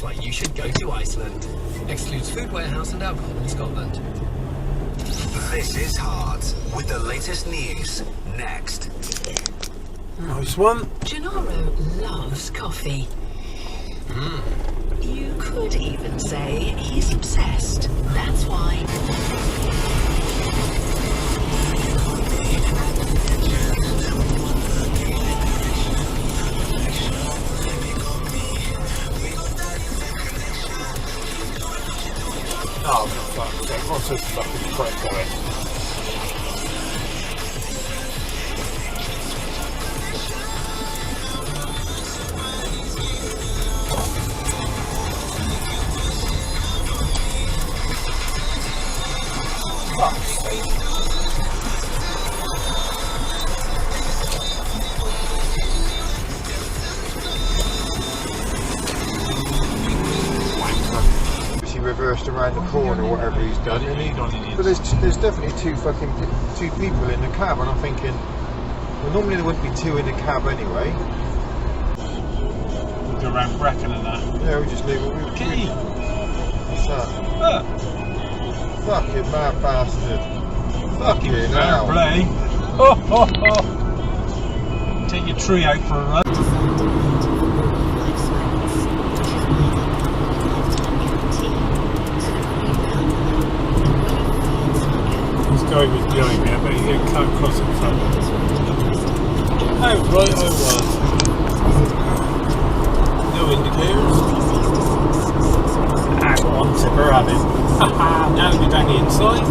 why you should go to Iceland. Excludes food warehouse and alcohol in Scotland. This is Hard, with the latest news, next. Nice one. Gennaro loves coffee. You could even say he's obsessed. That's why. Oh, for fuck's sake. What's this fucking prick going? Fuck's sake. He reversed around the corner or whatever he's done. But there's definitely two people in the cab, and I'm thinking, well, normally there wouldn't be two in the cab anyway. We'll go around Brecon and that. Yeah, we just leave it. Key! What's that? Fucking mad bastard. Fucking hell. Play. Oh, oh, oh. Take your tree out for a run. This guy was behind me, but he can't cross in front of me. How right I was. No indicators. Ah, go on, Tipper, have him. Haha, now you're down the inside.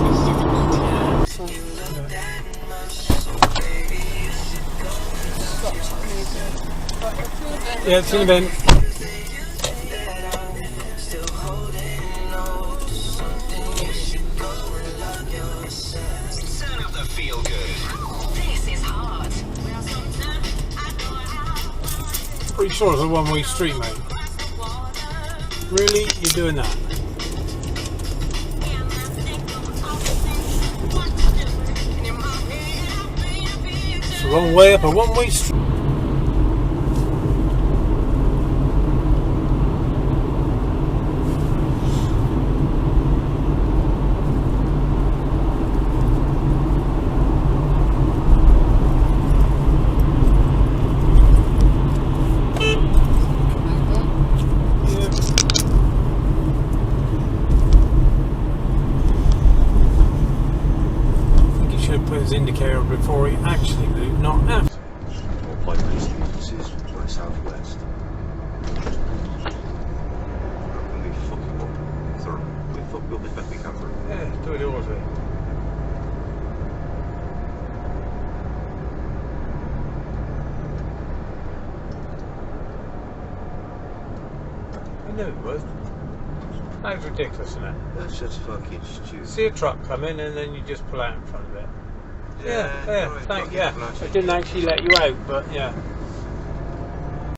Yeah, it's in the bin. Turn up the feel good. This is hard. Pretty sure it's a one-way street, mate. Really? You're doing that? It's the wrong way up a one-way street. Put his indicator before he actually moved, not after. By police agencies to the southwest. We fucking up. Sir, we fuck up as best we can for it. Yeah, do it all way. I knew it was. That was ridiculous, isn't it? That's just fucking stupid. See a truck come in and then you just pull out in front of it. Yeah, right, thank you. fucking Yeah, flash. I didn't actually let you out, but yeah.